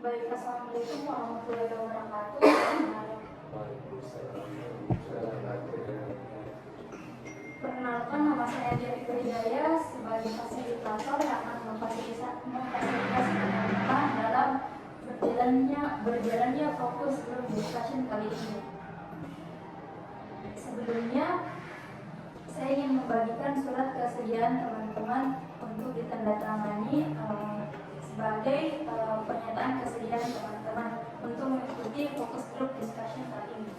Baik, assalamualaikum warahmatullahi wabarakatuh. Perkenalkan, nama saya Devi Hidayah sebagai fasilitator yang akan memfasilitasi teman-teman dalam berjalannya fokus group discussion kali ini. Sebelumnya, saya ingin membagikan surat kesediaan teman-teman untuk ditandatangani sebagai pernyataan kesediaan teman-teman untuk mengikuti fokus group discussion kali ini.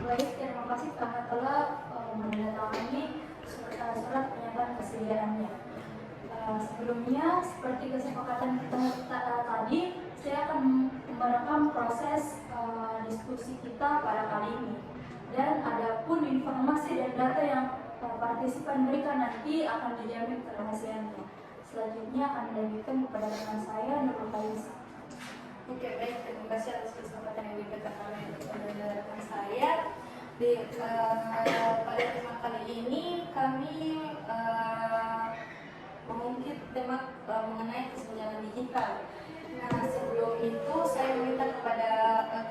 Baik, terima kasih karena telah menandatangani surat pernyataan kesediaannya. Sebelumnya, seperti kesepakatan kita tadi, saya akan merekam proses diskusi kita pada kali ini. Dan adapun informasi dan data yang partisipan berikan nanti akan dijamin kerahasiaannya. Selanjutnya akan dilanjutkan kepada rekan saya, Nurul Faiz. Oke, baik, terima kasih atas kesempatan yang diberikan oleh rekan saya. Pada tema kali ini kami mengungkit tema mengenai kesenjangan digital. Nah, sebelum itu saya meminta kepada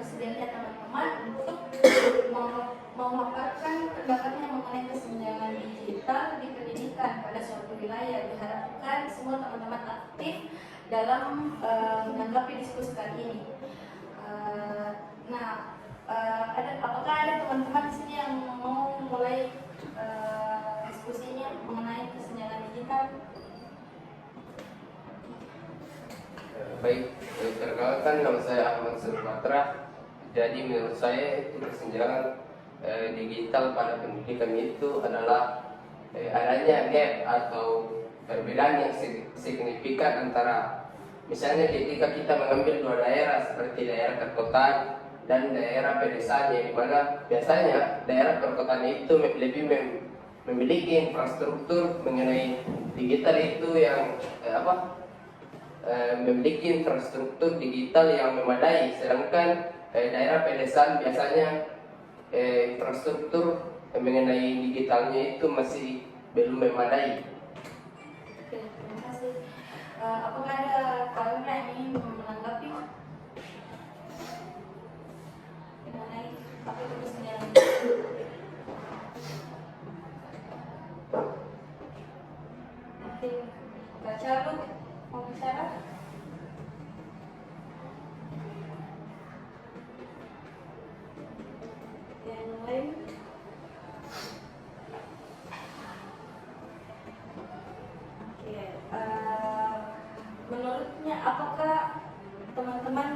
kesediaannya teman-teman untuk memaparkan pendapatnya mengenai kesenjangan digital di pendidikan pada suatu wilayah. Diharapkan semua teman-teman aktif dalam menanggapi diskusi kali ini. Apakah ada teman-teman di sini yang mau mulai diskusinya mengenai kesenjangan digital? Baik, perkenalkan nama saya Ahmad Surpatra. Jadi menurut saya itu kesenjangan digital pada pendidikan itu adalah adanya gap atau perbedaan yang signifikan antara misalnya ketika kita mengambil dua daerah seperti daerah perkotaan dan daerah pedesaan, di mana biasanya daerah perkotaan itu lebih memiliki infrastruktur mengenai digital itu yang memiliki infrastruktur digital yang memadai, sedangkan daerah pedesaan biasanya infrastruktur mengenai digitalnya itu masih belum memadai. Oke, terima kasih. Apakah ada kawan yang ingin menanggapi mengenai apa itu kesenjangan digital? Oke, Kak Caluk mau bicara? Yang lain? Oke, menurutnya apakah teman-teman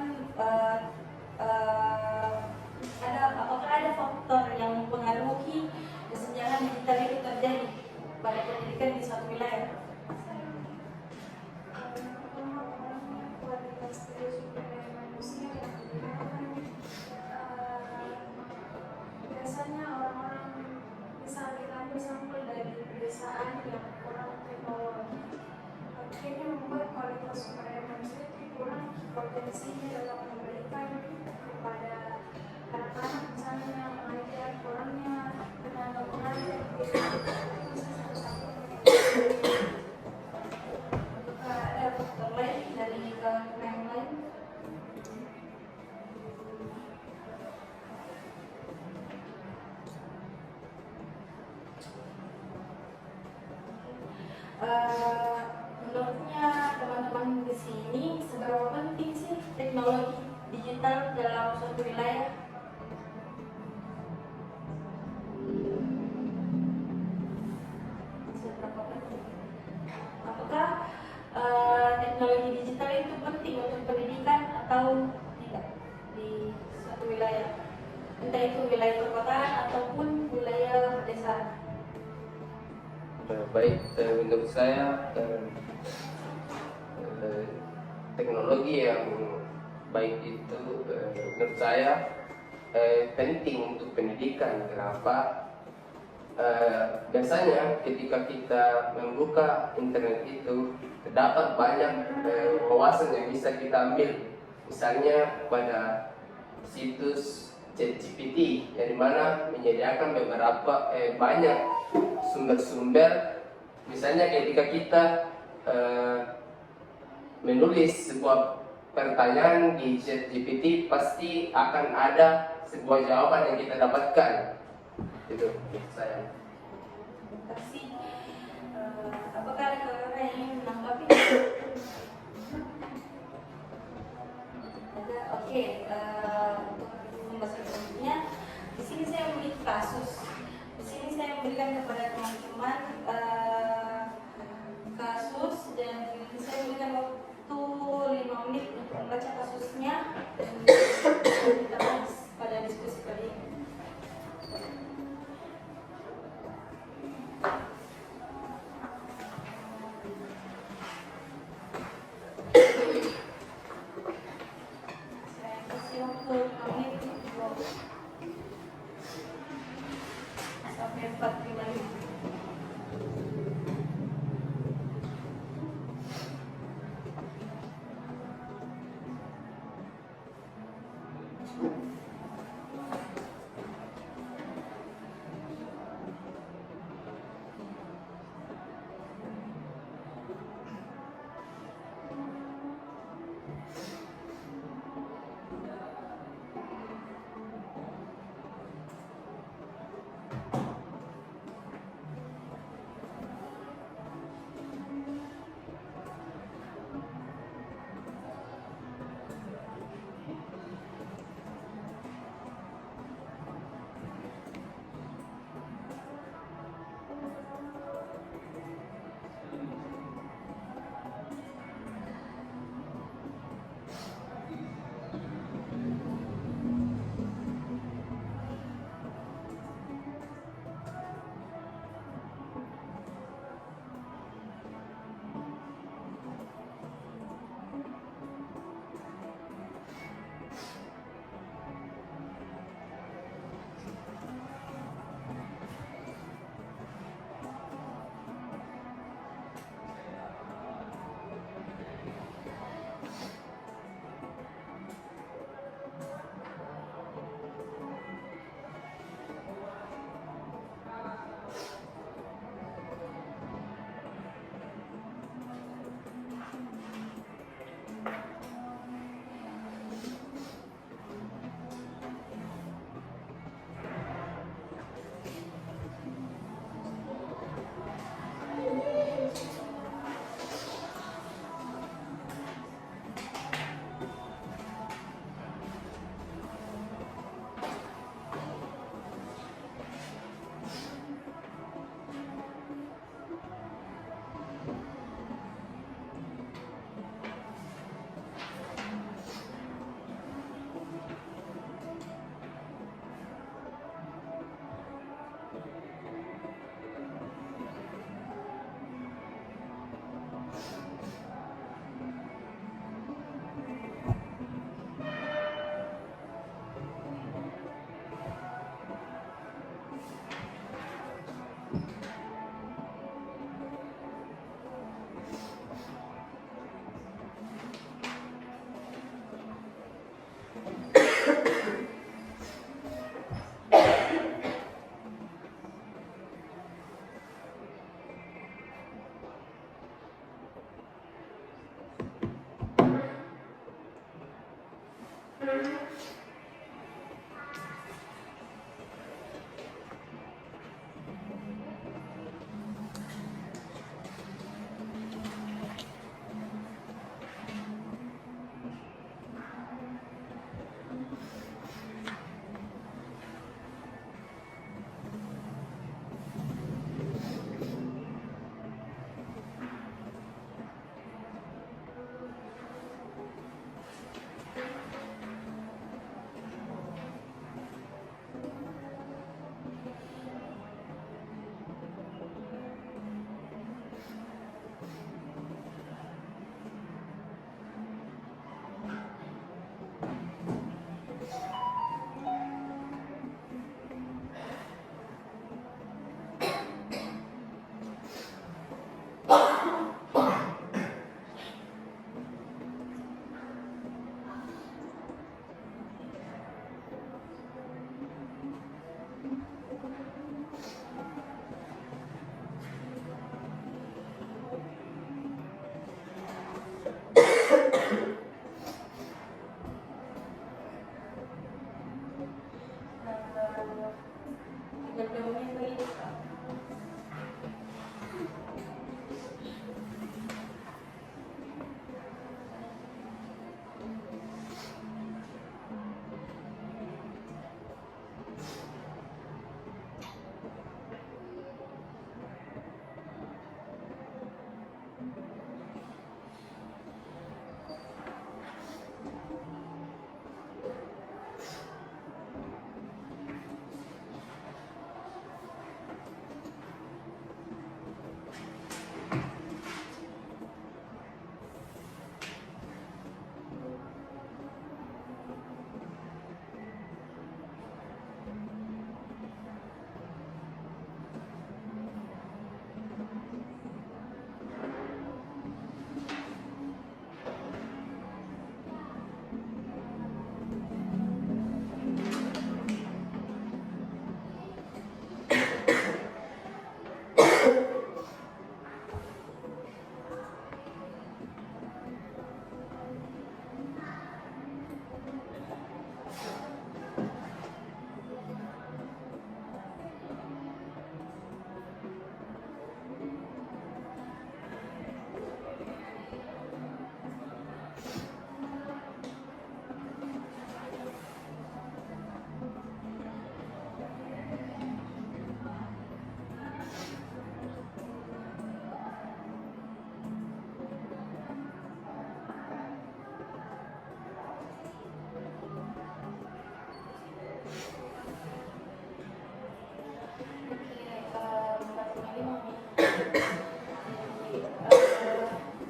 apakah ada faktor yang mempengaruhi kesenjangan digital itu terjadi pada pendidikan di suatu wilayah? Biasanya orang-orang bisa kita ambil sampel dari pedesaan yang kurang teknologi, akhirnya membuat kualitas sumber daya manusia itu kurang potensinya dalam memberikan kepada anak-anak misalnya mengajar kurangnya tenaga pengajar Apakah ada faktor lain dari kawan yang lain? Menurutnya teman-teman di sini seberapa penting sih teknologi digital dalam suatu wilayah? Seberapa penting? Apakah teknologi digital itu penting untuk pendidikan atau tidak di suatu wilayah? Entah itu wilayah perkotaan ataupun wilayah pedesaan. Baik, menurut saya teknologi yang baik itu menurut saya penting untuk pendidikan. Kenapa? Biasanya ketika kita membuka internet itu terdapat banyak wawasan yang bisa kita ambil. Misalnya pada situs ChatGPT yang dimana menyediakan beberapa banyak sumber-sumber. Misalnya ketika kita menulis sebuah pertanyaan di ChatGPT, pasti akan ada sebuah jawaban yang kita dapatkan. Itu menurut saya. Terima kasih. Apakah ada kakak yang ingin menanggapi? Ada. Oke. Untuk pembahasan selanjutnya, di sini saya memiliki kasus. Di sini saya memberikan kepada teman-teman kasus, dan saya memberikan waktu 5 menit untuk membaca kasusnya dan kita bahas pada diskusi kali ini.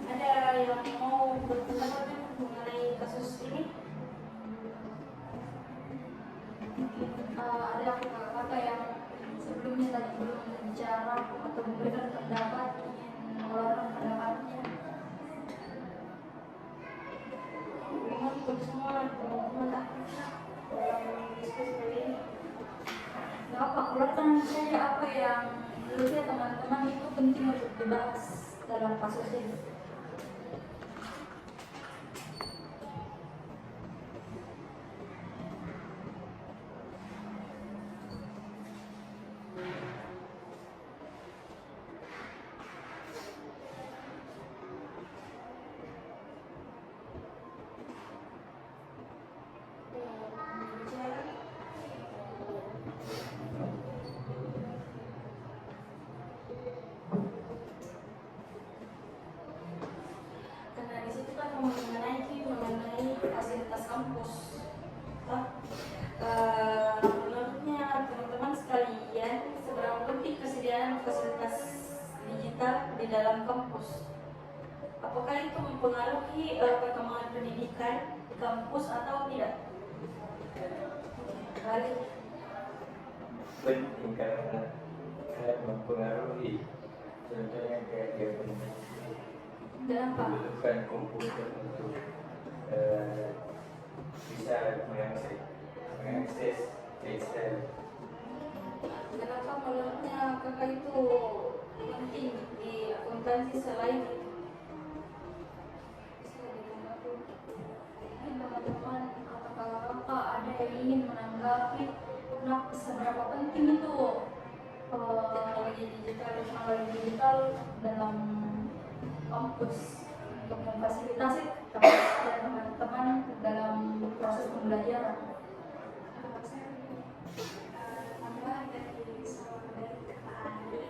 Ada yang mau berpendapat mengenai kasus ini? Ada kakak yang sebelumnya tadi belum bicara atau memberikan pendapat, ingin mengeluarkan pendapatnya. Memang untuk semua teman-teman aktif dalam diskusi kali ini. Nggak apa, keluarkan saja apa yang menurutnya teman-teman itu penting untuk dibahas dalam kasus ini. Karena di situ kan mengenai fasilitas kampus. Nah, menurutnya teman-teman sekalian, seberapa penting kesediaan fasilitas digital di dalam kampus? Apakah itu mempengaruhi perkembangan pendidikan di kampus atau tidak? Kali penting karena mempengaruhi, contohnya kayak dia kenapa? membutuhkan komputer untuk bisa mengakses Excel. Kenapa menurutnya kakak itu penting di akuntansi selain itu? Mungkin teman-teman atau kakak ada yang ingin menanggapi kenapa seberapa penting itu teknologi digital dalam kampus untuk memfasilitasi teman-teman dalam proses pembelajaran. Tambahan dari kata Andi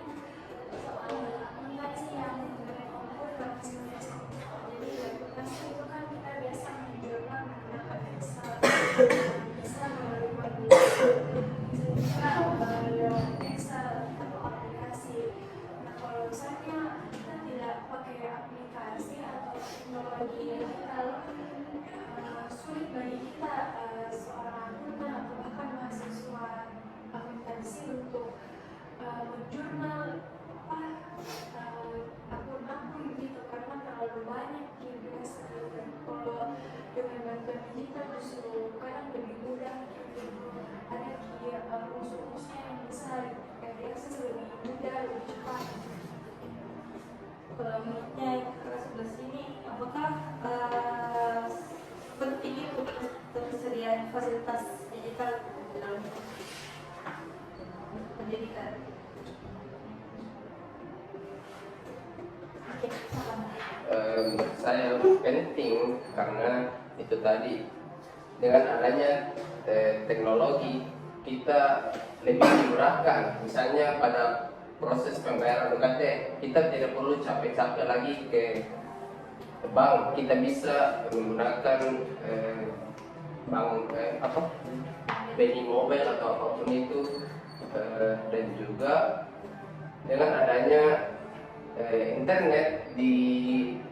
soal akuntansi yang mengenai komputer. Jadi akuntansi itu kan kita biasa menjualkan menggunakan Excel, bisa melalui Excel atau aplikasi. Nah, kalau misalnya kita tidak pakai aplikasi atau teknologi digital, sulit bagi kita seorang akuntan atau bahkan mahasiswa akuntansi untuk menjurnal akun menurutnya kakak sebelah sini, apakah penting itu ketersediaan fasilitas digital dalam pendidikan? Oke, silakan. Menurut saya penting karena itu tadi dengan adanya teknologi kita lebih dimudahkan. Misalnya pada proses pembayaran UKT kita tidak perlu capek-capek lagi ke bank, kita bisa menggunakan bank banking mobile atau apapun itu, dan juga dengan adanya internet di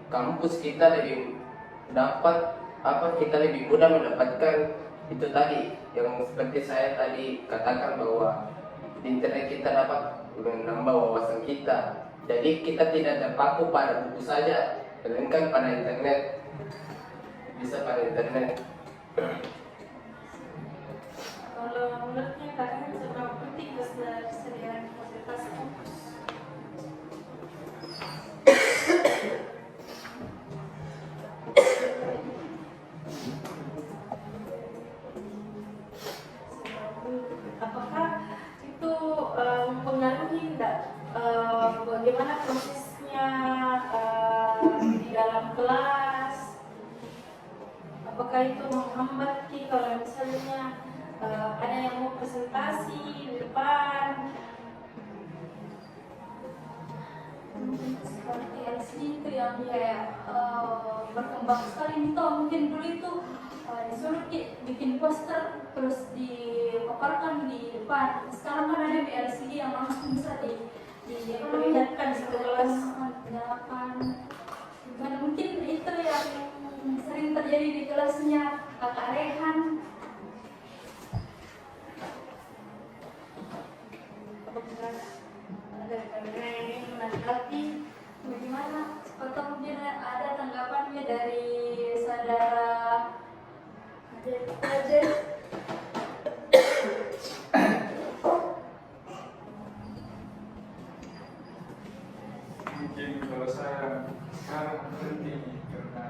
kampus kita lebih dapat kita lebih mudah mendapatkan itu tadi yang seperti saya tadi katakan bahwa di internet kita dapat menambah wawasan kita. Jadi kita tidak terpaku pada buku saja, melainkan pada internet, bisa pada internet. Kalau menurutnya kakak seberapa penting ketersediaan fasilitas kampus? Apakah itu mempengaruhi bagaimana prosesnya di dalam kelas? Apakah itu menghambat kalau misalnya ada yang mau presentasi di depan? Seperti LCD itu yang kayak berkembang sekali itu, mungkin dulu itu disuruh bikin poster terus dipaparkan di depan. Sekarang kan ada LCD yang langsung bisa diperlihatkan di kelas. Dan mungkin itu yang sering terjadi di kelasnya Kakak Rehan. Ada kamera yang menanggapi Bagaimana? Atau mungkin ada tanggapannya dari saudara Ajay? Mungkin kalau saya sekarang penting karena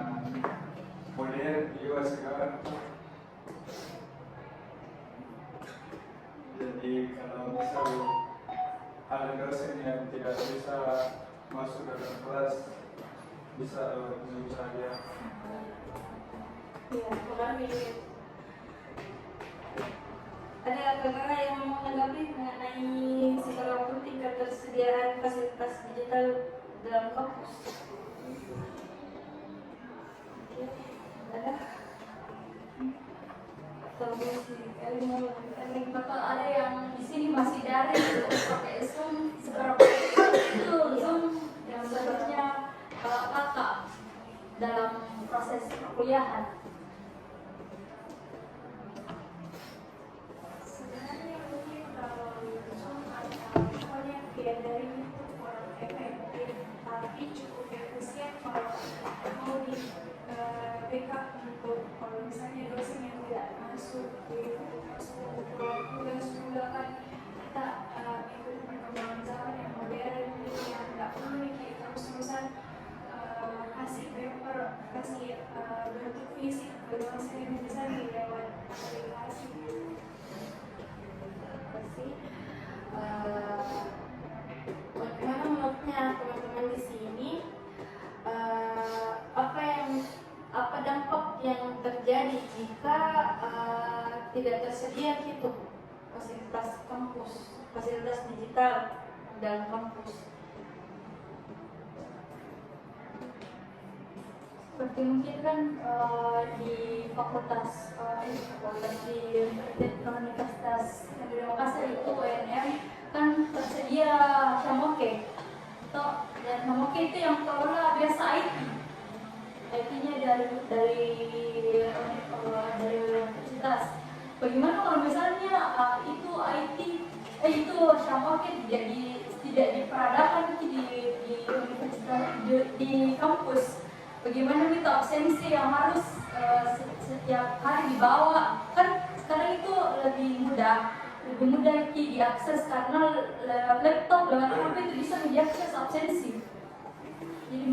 modern juga sekarang. Jadi kalau misal ada dosen yang tidak bisa masuk dalam kelas, bisa lewat Zoom saja. ya, mengambil. Ada kakak yang mau menanggapi mengenai seberapa penting ketersediaan fasilitas digital dalam kampus? Ada? Atau Bakal ada yang di sini masih daring pakai Zoom. Seberapa itu Zoom yang seharusnya kakak dalam proses perkuliahan? Sebenarnya mungkin kalau Zoom atau pokoknya via daring itu kurang efektif, tapi cukup efisien kalau mau di backup untuk kalau misalnya dosen yang tidak masuk di tugas juga kan kita ikut perkembangan zaman yang modern yang nggak perlu nih terus-terusan kasih paper, kasih bentuk fisik ke dosen yang bisa lewat aplikasi. Bagaimana menurutnya teman-teman di sini, apa dampak yang terjadi jika tidak tersedia gitu fasilitas kampus, fasilitas digital dalam kampus? Seperti mungkin kan di fakultas di Universitas Negeri Makassar itu UNM kan tersedia Shamoke. Dan Shamoke itu yang kelola biasa IT-nya dari universitas. Bagaimana kalau misalnya itu IT itu Shamoke tidak diperadakan di universitas di kampus? Bagaimana itu absensi yang harus setiap hari dibawa? Kan sekarang itu lebih mudah diakses karena lewat laptop, lewat HP itu bisa diakses absensi. Jadi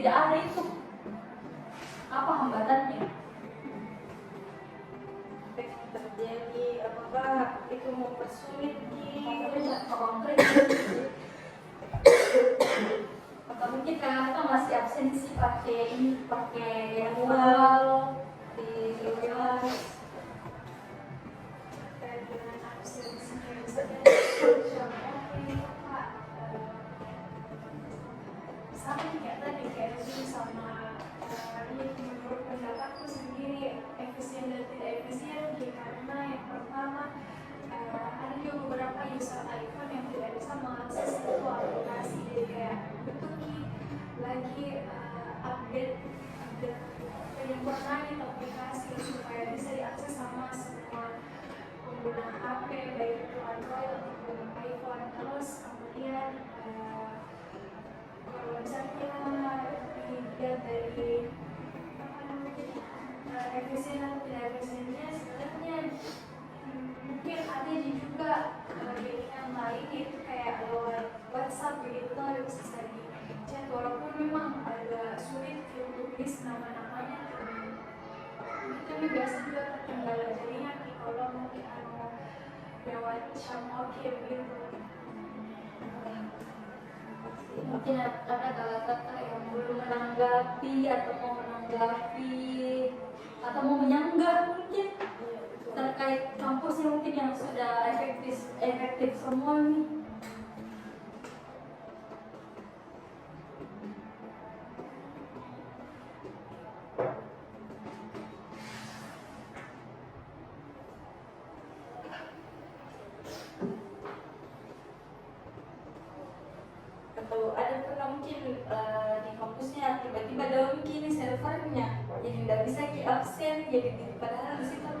tidak ada itu, apa hambatannya? Apa yang terjadi? Apakah itu mempersulit Konkret. Atau mungkin karena kita masih absensi pakai ini, pakai manual di kelas. terkait dengan absensi misalnya Pak, sama kayak tadi kayak Zoom sama ini menurut pendapatku sendiri efisien dan tidak efisien karena yang pertama ada juga beberapa user iPhone yang tidak bisa mengakses itu aplikasi, jadi kayak butuh lagi update penyempurnaan itu aplikasi supaya bisa diakses sama semua pengguna HP baik itu Android ataupun iPhone. Terus kemudian kalau misalnya dilihat dari efisien atau tidak efisiennya, sebenarnya mungkin ada juga yang lain yaitu kayak lewat WhatsApp begitu ada bisa di chat, walaupun memang agak sulit untuk list nama-namanya. Itu biasa juga terkendala jadinya kalau mungkin lewat chat oke begitu. Mungkin ada kata-kata yang belum menanggapi atau mau menanggapi atau mau menyanggah mungkin terkait kampusnya mungkin yang sudah efektif semua nih. atau ada pernah mungkin di kampusnya tiba-tiba down kini servernya jadi tidak bisa di absen, jadi padahal di situ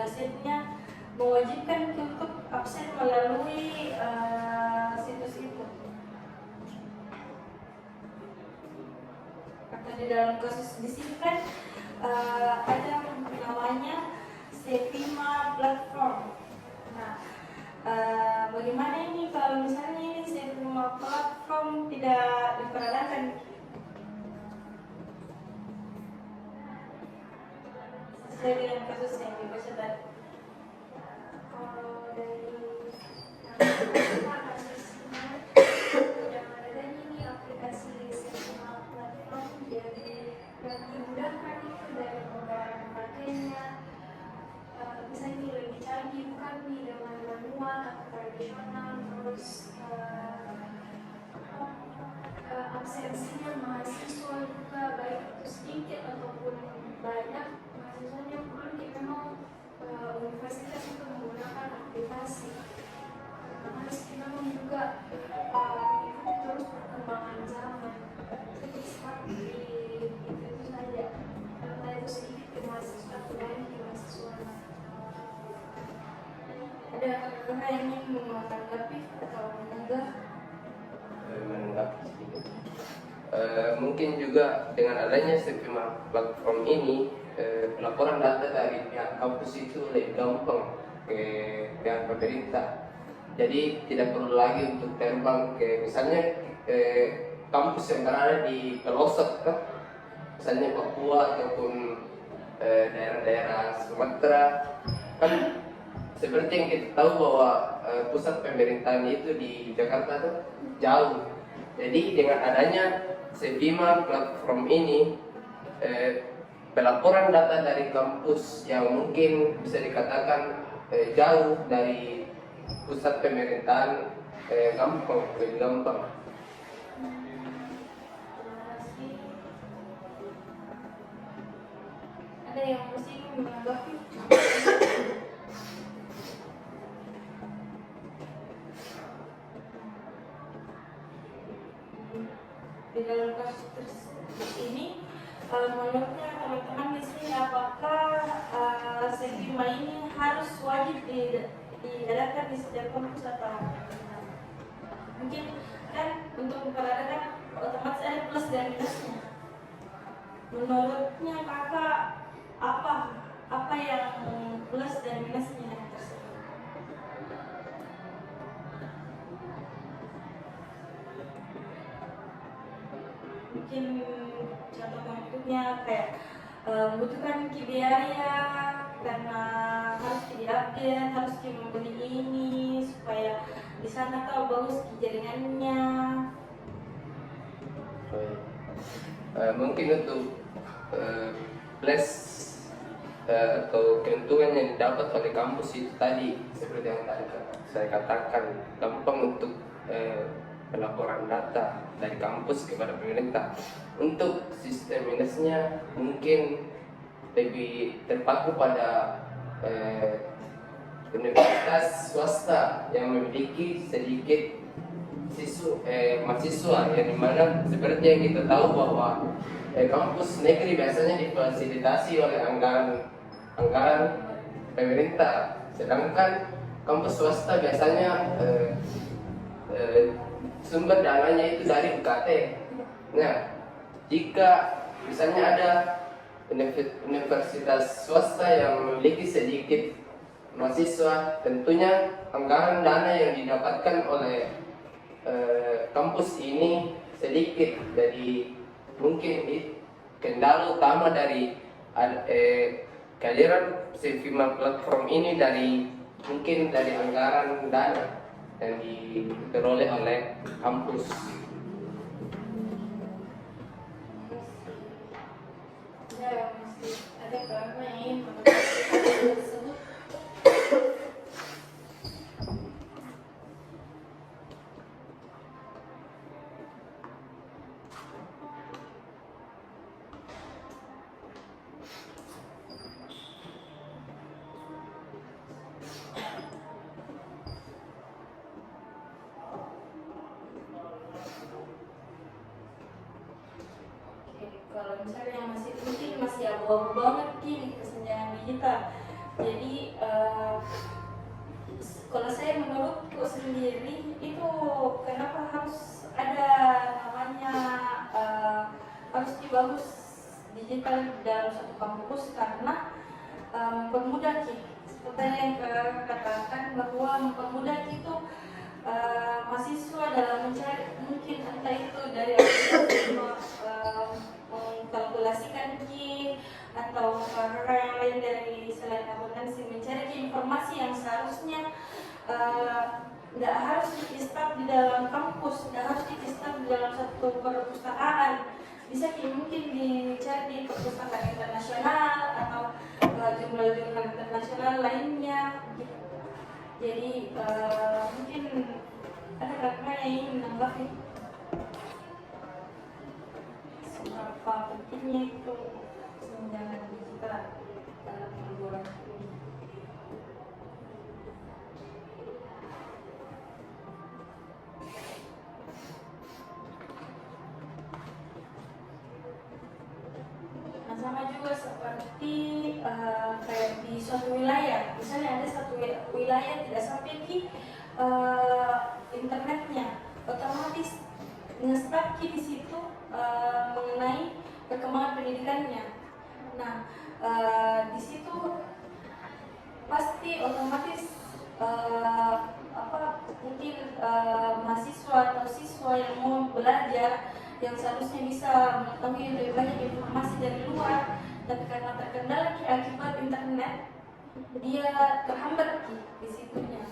dosennya mewajibkan untuk absen melalui situs itu. Atau di dalam kasus di sini kan ada namanya Sevima platform. Nah, bagaimana ini kalau misalnya ini Sevima platform tidak diperadakan? Sesuai dengan kasus yang dibaca tadi. Kalau dari kasusnya yang ada ini aplikasi Sevima platform, jadi yang dimudahkan itu dari pembayaran pakainya, misalnya lebih canggih bukan nih dengan manual atau tradisional, terus absensinya mahasiswa juga baik itu sedikit ataupun banyak mahasiswanya pun kita mau universitas itu menggunakan aplikasi. Harus kita juga mengikuti terus perkembangan zaman. Jadi seperti itu saja. Karena itu sedikit ke mahasiswa lain ke mahasiswa. Ada kakak yang ingin menanggapi atau menyanggah? Menanggapi sedikit. Mungkin juga dengan adanya Sevima platform ini, pelaporan data dari pihak kampus itu lebih gampang ke pihak pemerintah. Jadi tidak perlu lagi untuk terbang ke misalnya kampus yang berada di pelosok kan, misalnya Papua ataupun daerah-daerah Sumatera kan. Seperti yang kita tahu bahwa pusat pemerintahan itu di Jakarta tuh jauh. Jadi dengan adanya Sevima platform ini, pelaporan data dari kampus yang mungkin bisa dikatakan jauh dari pusat pemerintahan gampang, lebih gampang. Ada yang masih menanggapi? Di dalam kasus ini, menurutnya teman-teman di sini apakah Sevima ini harus wajib diadakan di setiap kampus atau mungkin kan untuk memperadakan otomatis ada plus dan minusnya. Menurutnya kakak apa yang plus dan minusnya tersebut? mungkin contoh konkretnya kayak membutuhkan biaya karena harus diupdate, harus membeli ini supaya di sana tahu bagus jaringannya. Mungkin untuk plus atau keuntungan yang didapat oleh kampus itu tadi seperti yang tadi saya katakan, gampang untuk pelaporan data dari kampus kepada pemerintah. Untuk sistem minusnya mungkin lebih terpaku pada universitas swasta yang memiliki sedikit mahasiswa, yang dimana seperti yang kita tahu bahwa kampus negeri biasanya difasilitasi oleh anggaran pemerintah, sedangkan kampus swasta biasanya sumber dananya itu dari UKT. Nah, jika misalnya ada universitas swasta yang memiliki sedikit mahasiswa, tentunya anggaran dana yang didapatkan oleh kampus ini sedikit. Jadi mungkin kendala utama dari kehadiran Sevima platform ini mungkin dari anggaran dana yang diperoleh oleh kampus. Ya, masih ada karena yang tersebut. Kalau misalnya yang masih abu-abu banget di kesenjangan digital. Jadi kalau saya menurutku sendiri itu kenapa harus ada namanya harus dibagus digital dalam satu kampus, karena mempermudah seperti yang katakan bahwa mempermudah itu mahasiswa dalam mencari, mungkin entah itu dari mengkalkulasikan atau hal yang lain dari selain akuntansi, mencari informasi yang seharusnya tidak harus di-stop di dalam kampus, tidak harus di-stop di dalam satu perpustakaan, bisa mungkin dicari di perpustakaan internasional atau jurnal-jurnal internasional lainnya. Jadi mungkin ada kakak yang ingin menambahkan seberapa pentingnya itu kesenjangan digital dalam perguruan tinggi. Nah, sama juga seperti kayak di suatu wilayah, misalnya ada satu wilayah tidak sampai di internetnya, otomatis nge-stuck di situ mengenai perkembangan pendidikannya. Nah, di situ pasti otomatis mungkin mahasiswa atau siswa yang mau belajar, yang seharusnya bisa mengetahui lebih banyak informasi dari luar, tapi karena terkendala akibat internet, dia terhambat di situnya.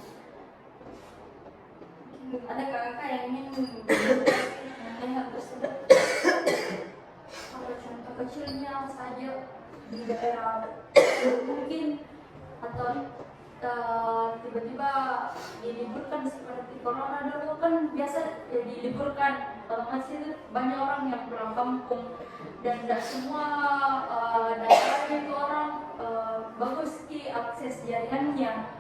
Ada kakak yang ingin mengenai hal tersebut? Kalau contoh kecilnya saja di daerah mungkin atau tiba-tiba diliburkan seperti corona dulu kan biasa diliburkan, otomatis itu banyak orang yang pulang kampung dan tidak semua daerahnya itu orang bagus akses jaringannya.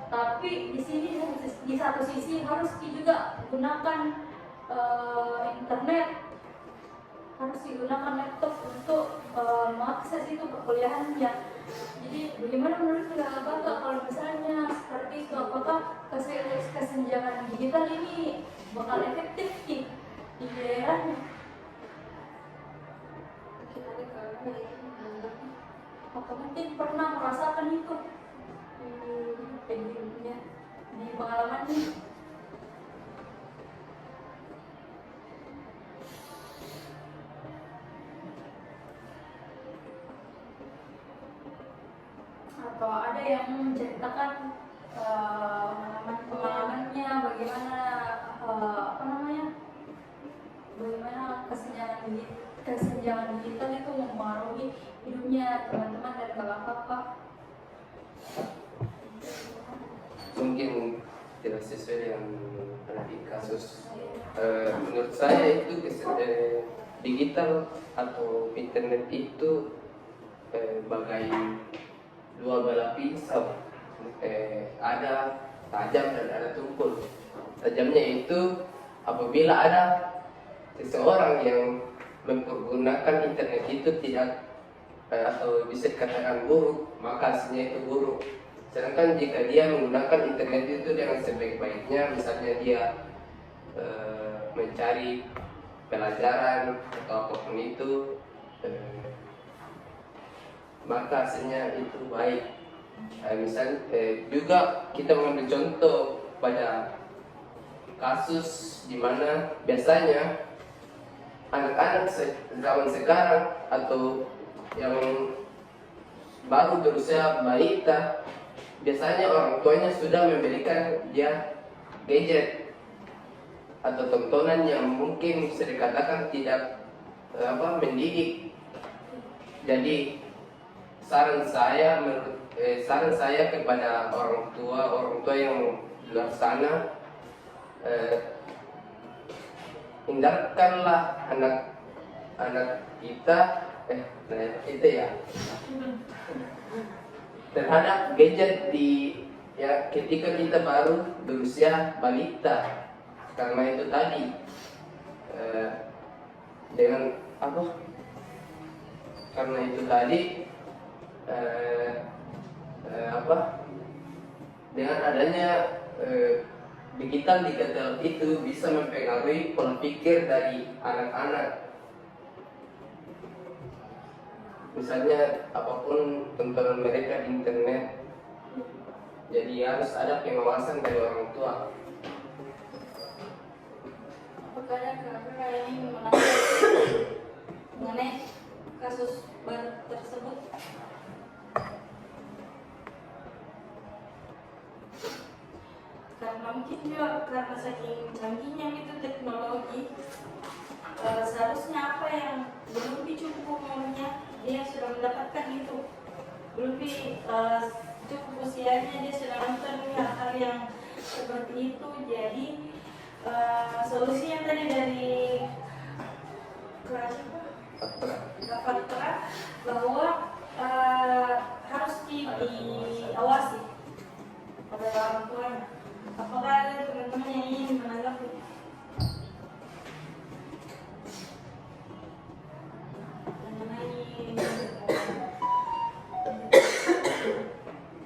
Tapi di sini di satu sisi harus juga gunakan internet, harus digunakan laptop untuk mengakses itu perkuliahannya. Jadi bagaimana menurut Bapak kalau misalnya seperti itu, apakah kesenjangan digital ini bakal efektif di daerahnya? Apa mungkin pernah merasakan itu di pengalamannya? ada yang menceritakan pengalamannya bagaimana apa namanya, bagaimana kesenjangan digital itu mempengaruhi hidupnya teman-teman dan kakak-kakak. Mungkin tidak sesuai dengan di kasus. Menurut saya itu digital atau internet itu bagai dua belah pisau. Ada tajam dan ada tumpul. Tajamnya itu apabila ada seseorang yang mempergunakan internet itu tidak atau bisa dikatakan buruk, maka hasilnya itu buruk. Sedangkan jika dia menggunakan internet itu dengan sebaik-baiknya, misalnya dia mencari pelajaran atau apapun itu, maka hasilnya itu baik. Misal juga kita mengambil contoh pada kasus di mana biasanya anak-anak zaman sekarang atau yang baru berusia balita, biasanya orang tuanya sudah memberikan dia gadget atau tontonan yang mungkin bisa dikatakan tidak mendidik. Jadi saran saya kepada orang tua yang di luar sana, hindarkanlah anak kita terhadap gadget ketika kita baru berusia balita, karena itu tadi karena itu tadi dengan adanya digital itu bisa mempengaruhi pola pikir dari anak-anak. Misalnya apapun tontonan mereka di internet, jadi harus ada pengawasan dari orang tua. Apakah ada kakak yang mengenai kasus baru tersebut? Karena mungkin juga karena saking canggihnya itu teknologi, seharusnya apa yang belum cukup umurnya dia sudah mendapatkan itu, belum cukup usianya dia sudah nonton hal-hal yang seperti itu. Jadi solusinya tadi dari Faktra bahwa harus diawasi oleh orang tuanya. Apakah ada teman-teman yang ingin menanggapi?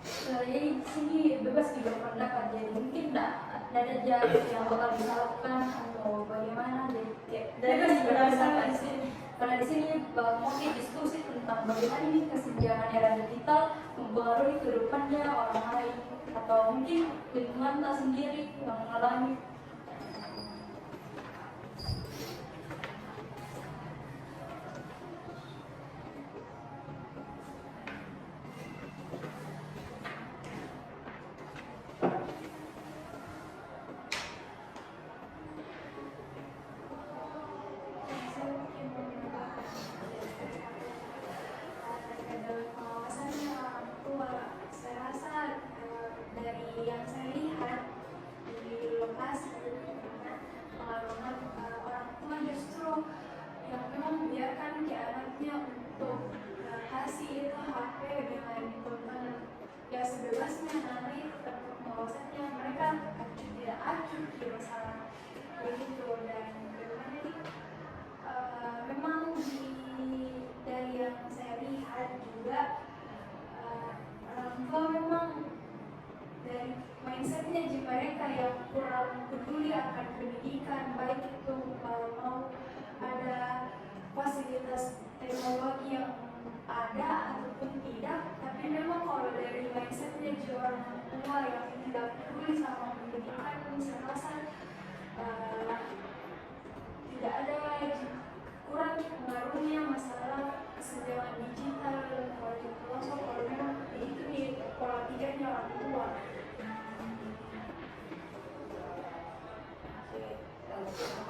Saya di sini bebas juga pendapat, jadi mungkin tidak ada jalan yang bakal disalahkan atau bagaimana. Jadi bebas pendapat di sini. Karena di sini mungkin diskusi tentang bagaimana ini kesenjangan era digital mempengaruhi kehidupannya orang lain atau mungkin lingkungan tak sendiri yang mengalami. Yang saya lihat di lokasi pengalaman orang tua justru yang memang membiarkan anaknya untuk kasih itu HP dengan tontonan ya sebebasnya, nanti tetap pengawasannya mereka acuh tidak acuh di masalah begitu. Dan bagaimana ini memang dari yang saya lihat juga orang tua memang dari mindsetnya jika mereka yang kurang peduli akan pendidikan, baik itu mau ada fasilitas teknologi yang ada ataupun tidak, tapi memang kalau dari mindsetnya jika orang tua yang tidak peduli sama pendidikan, saya rasa tidak ada kurang pengaruhnya masalah kesenjangan digital kalau di pelosok. Kalau memang itu di pola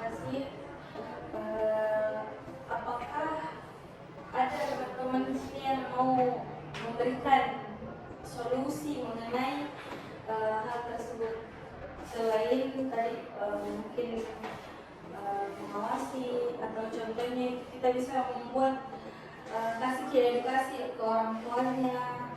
kasih. Apakah ada teman-teman di sini yang mau memberikan solusi mengenai hal tersebut selain tadi mungkin mengawasi atau contohnya kita bisa membuat kasih edukasi ke orang tuanya.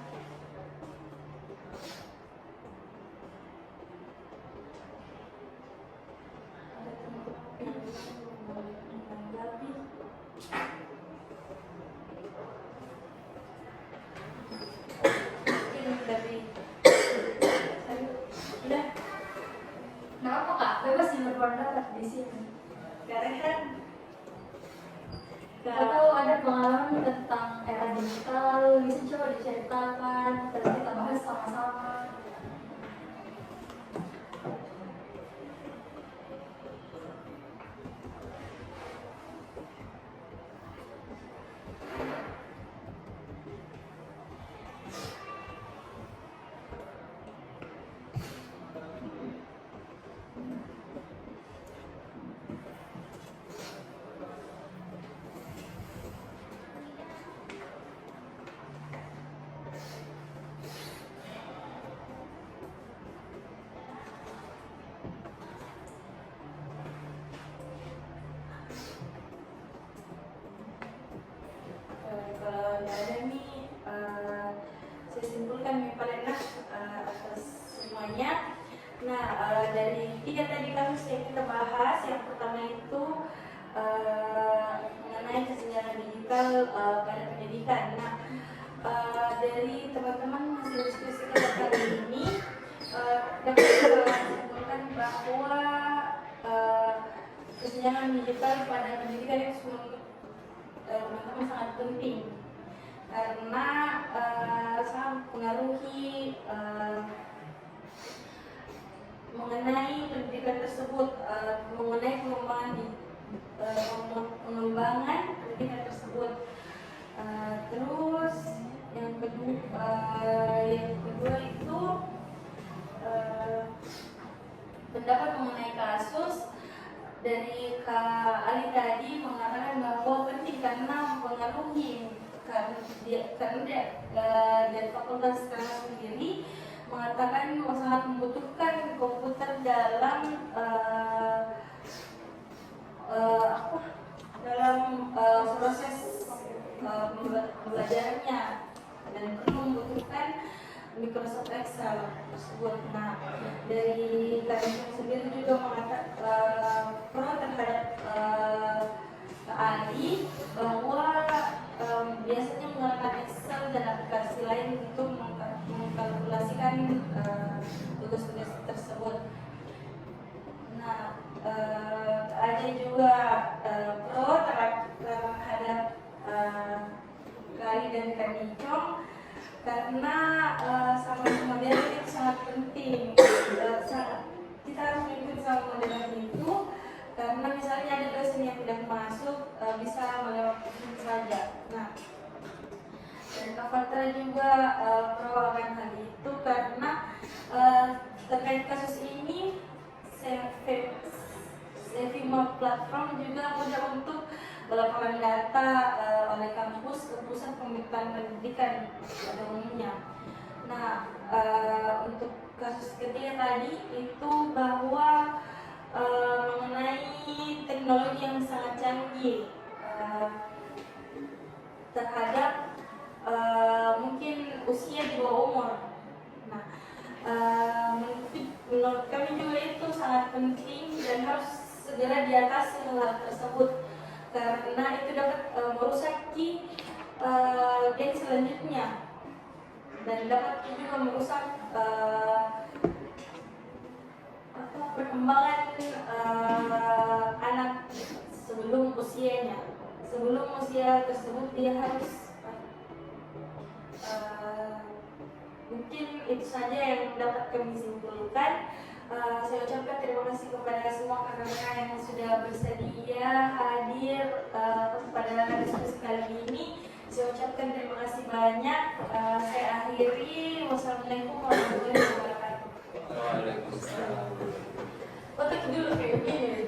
Kenapa kak? Bebas sih berpendapat di sini. Karena kan Atau ada pengalaman tentang era digital, bisa coba diceritakan, terus kita bahas sama-sama. kalau nggak ada nih, saya simpulkan yang paling atas semuanya. Nah, dari 3 tadi kasus yang kita bahas, yang pertama itu mengenai kesenjangan digital pada pendidikan. Nah, dari teman-teman hasil diskusi kita kali ini dapat kita simpulkan bahwa kesenjangan digital pada pendidikan itu teman-teman sangat penting karena sangat mempengaruhi mengenai pendidikan tersebut, mengenai pengembangan pendidikan tersebut. Terus yang kedua itu pendapat mengenai kasus dari Kak Ali tadi mengatakan bahwa penting karena mempengaruhi karena dari fakultas sekarang sendiri mengatakan sangat membutuhkan komputer dalam proses pembelajarannya dan perlu membutuhkan Microsoft Excel tersebut. Nah, dari kami sendiri juga mengatakan pro terhadap Kak Ali bahwa biasanya menggunakan Excel dan aplikasi lain untuk mengkalkulasikan tugas-tugas tersebut. Nah, ada juga pro terhadap Kali dan Kak Nicong karena sama-sama modern itu sangat penting. Kita harus mengikuti sama modern itu karena misalnya ada dosen yang tidak masuk bisa melewati saja. Nah, dan Kak Fatra juga pro akan hal itu karena terkait kasus ini Sevima platform juga mudah untuk melaporkan data oleh kampus ke pusat pemerintahan pendidikan pada umumnya. Nah, untuk kasus ketiga tadi itu bahwa mengenai teknologi yang sangat canggih terhadap mungkin usia di bawah umur. Nah, menurut kami juga itu sangat penting dan harus segera diatasi hal tersebut karena itu dapat merusak gen selanjutnya dan dapat juga merusak perkembangan anak sebelum usianya. Sebelum usia tersebut dia harus mungkin itu saja yang dapat kami simpulkan. Saya ucapkan terima kasih kepada semua rekan-rekan yang sudah bersedia hadir pada diskusi kali ini. Saya ucapkan terima kasih banyak. Saya akhiri. Wassalamualaikum warahmatullahi wabarakatuh. Waalaikumsalam. Otak dulu kayak gini.